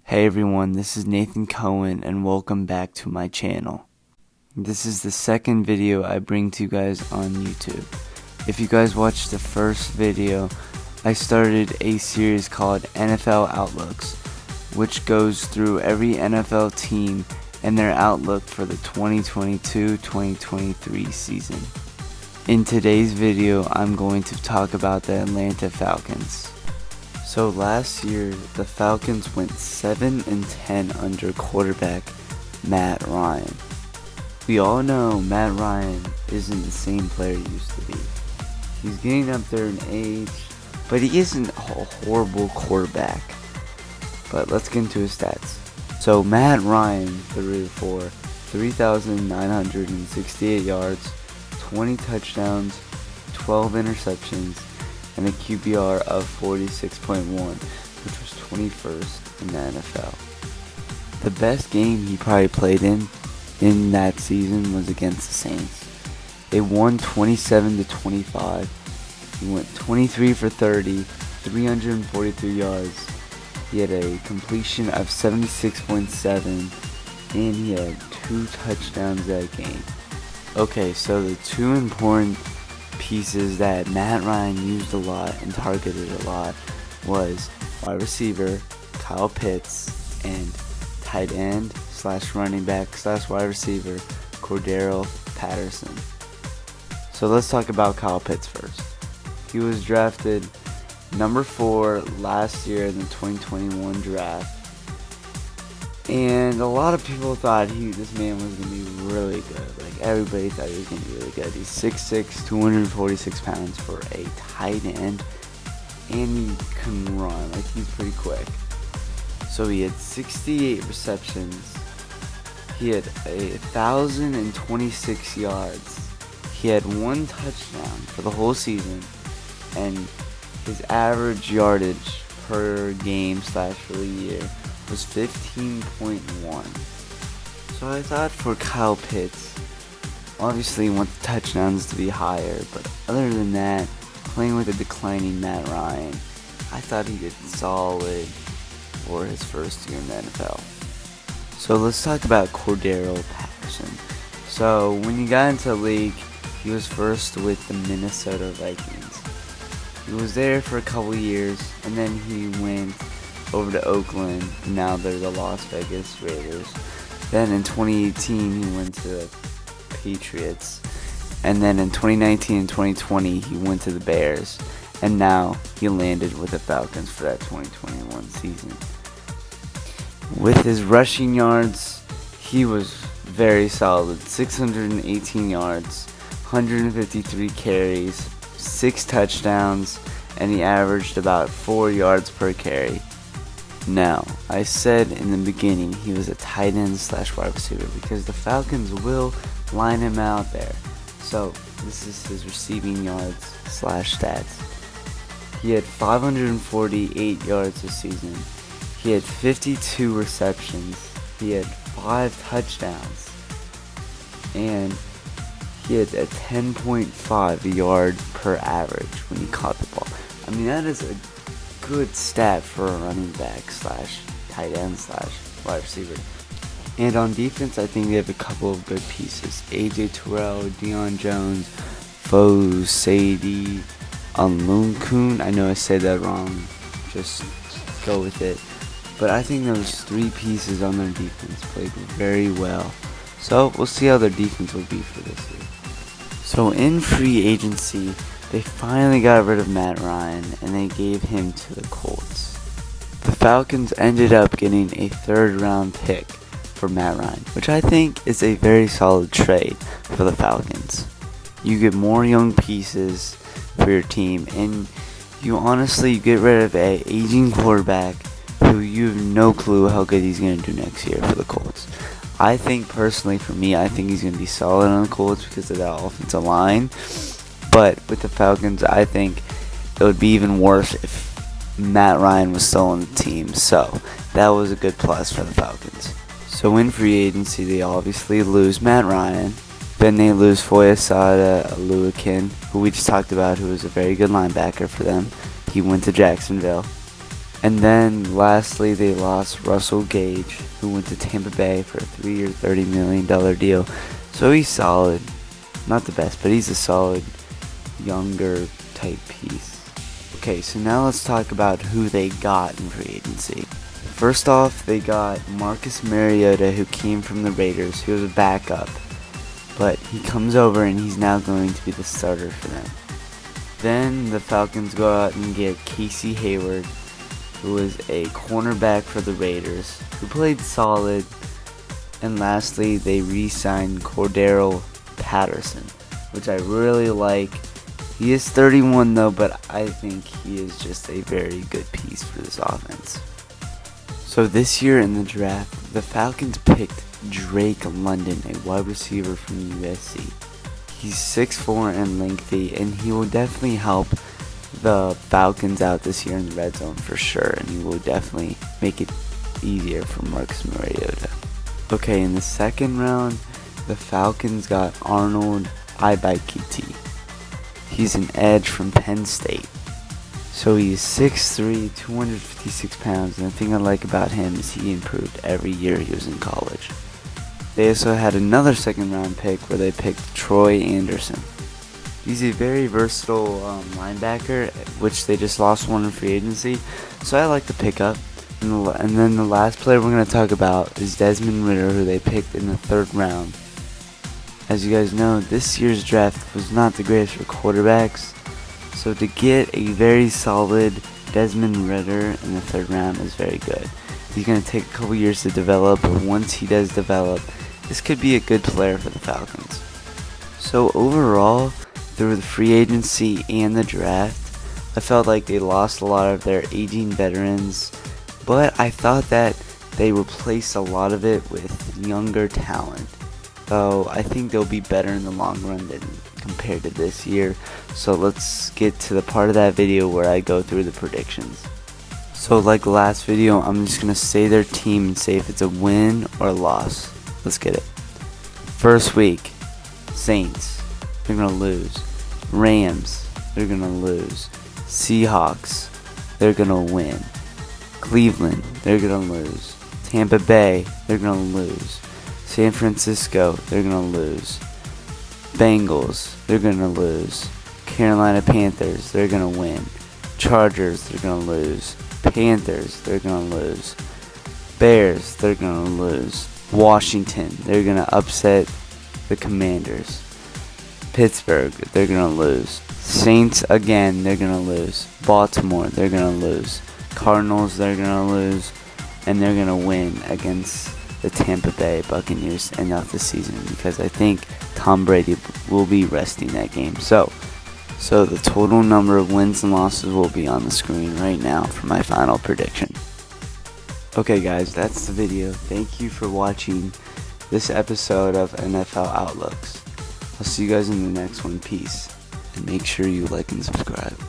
Hey everyone, this is Nathan Cohen and welcome back to my channel. This is the second video I bring to you guys on YouTube. If you guys watched the first video, I started a series called NFL Outlooks, which goes through every NFL team and their outlook for the 2022-2023 season. In today's video, I'm going to talk about the Atlanta Falcons. So last year, the Falcons went 7-10 under quarterback Matt Ryan. We all know Matt Ryan isn't the same player he used to be. He's getting up there in age, but he isn't a horrible quarterback. But let's get into his stats. So Matt Ryan threw for 3,968 yards, 20 touchdowns, 12 interceptions, and a QBR of 46.1, which was 21st in the NFL. The best game he probably played in that season was against the Saints. They won 27-25. He went 23 for 30, 343 yards. He had a completion of 76.7, and he had 2 touchdowns that game. Okay, so the two important pieces that Matt Ryan used a lot and targeted a lot was wide receiver Kyle Pitts and tight end / running back / wide receiver Cordero Patterson. So let's talk about Kyle Pitts first. He was drafted number 4 last year in the 2021 draft, and a lot of people thought this man was going to be really good. Like, everybody thought he was going to be really good. He's 6'6", 246 pounds for a tight end, and he can run. Like, he's pretty quick. So he had 68 receptions. He had 1,026 yards. He had 1 touchdown for the whole season, and his average yardage per game / for the year was 15.1. So I thought for Kyle Pitts, obviously you want the touchdowns to be higher, but other than that, playing with a declining Matt Ryan, I thought he did solid for his first year in the NFL. So let's talk about Cordero Patterson. So when he got into the league, he was first with the Minnesota Vikings. He was there for a couple years, and then he went over to Oakland. Now they're the Las Vegas Raiders. Then in 2018 he went to the Patriots, and then in 2019 and 2020 he went to the Bears, and now he landed with the Falcons for that 2021 season. With his rushing yards, he was very solid. 618 yards, 153 carries, 6 touchdowns, and he averaged about 4 yards per carry. Now, I said in the beginning he was a tight end / wide receiver because the Falcons will line him out there. So, this is his receiving yards / stats. He had 548 yards this season. He had 52 receptions. He had 5 touchdowns. And he had a 10.5 yard per average when he caught the ball. I mean, that is a good stat for a running back / tight end / wide receiver. And on defense, I think they have a couple of good pieces. AJ Terrell, Deion Jones, Foe Sadie, Alunkun. I know I said that wrong. Just go with it. But I think those 3 pieces on their defense played very well. So we'll see how their defense will be for this year. So in free agency, they finally got rid of Matt Ryan, and they gave him to the Colts. The Falcons ended up getting a 3rd round pick for Matt Ryan, which I think is a very solid trade for the Falcons. You get more young pieces for your team, and you honestly get rid of an aging quarterback who you have no clue how good he's going to do next year for the Colts. I think personally, for me, I think he's going to be solid on the Colts because of that offensive line. But with the Falcons, I think it would be even worse if Matt Ryan was still on the team. So that was a good plus for the Falcons. So in free agency, they obviously lose Matt Ryan. Then they lose Foyesade Oluokun, who we just talked about, who was a very good linebacker for them. He went to Jacksonville. And then lastly, they lost Russell Gage, who went to Tampa Bay for a 3-year, $30 million deal. So he's solid. Not the best, but he's a solid, younger type piece. Okay, so now let's talk about who they got in free agency. First off, they got Marcus Mariota, who came from the Raiders. He was a backup, but he comes over and he's now going to be the starter for them. Then the Falcons go out and get Casey Hayward, who was a cornerback for the Raiders, who played solid. And lastly, they re-signed Cordero Patterson, which I really like. He is 31 though, but I think he is just a very good piece for this offense. So this year in the draft, the Falcons picked Drake London, a wide receiver from USC. He's 6'4" and lengthy, and he will definitely help the Falcons out this year in the red zone for sure, and he will definitely make it easier for Marcus Mariota. Okay, in the second round, the Falcons got Arnold Ibikiti. He's an edge from Penn State. So he's 6'3", 256 pounds, and the thing I like about him is he improved every year he was in college. They also had another second round pick where they picked Troy Anderson. He's a very versatile linebacker, which they just lost one in free agency, so I like the pickup. And then the last player we're going to talk about is Desmond Ridder, who they picked in the third round. As you guys know, this year's draft was not the greatest for quarterbacks, so to get a very solid Desmond Ridder in the third round is very good. He's going to take a couple years to develop, but once he does develop, this could be a good player for the Falcons. So overall, through the free agency and the draft, I felt like they lost a lot of their aging veterans, but I thought that they replaced a lot of it with younger talent. So I think they'll be better in the long run than compared to this year. So let's get to the part of that video where I go through the predictions. So like the last video, I'm just going to say their team and say if it's a win or a loss. Let's get it. First week, Saints, they're going to lose. Rams, they're going to lose. Seahawks, they're going to win. Cleveland, they're going to lose. Tampa Bay, they're going to lose. San Francisco, they're going to lose. Bengals, they're going to lose. Carolina Panthers, they're going to win. Chargers, they're going to lose. Panthers, they're going to lose. Bears, they're going to lose. Washington, they're going to upset the Commanders. Pittsburgh, they're going to lose. Saints, again, they're going to lose. Baltimore, they're going to lose. Cardinals, they're going to lose. And they're going to win against the Tampa Bay Buccaneers to end off the season, because I think Tom Brady will be resting that game. So the total number of wins and losses will be on the screen right now for my final prediction. Okay guys, that's the video. Thank you for watching this episode of NFL Outlooks. I'll see you guys in the next one. Peace. And make sure you like and subscribe.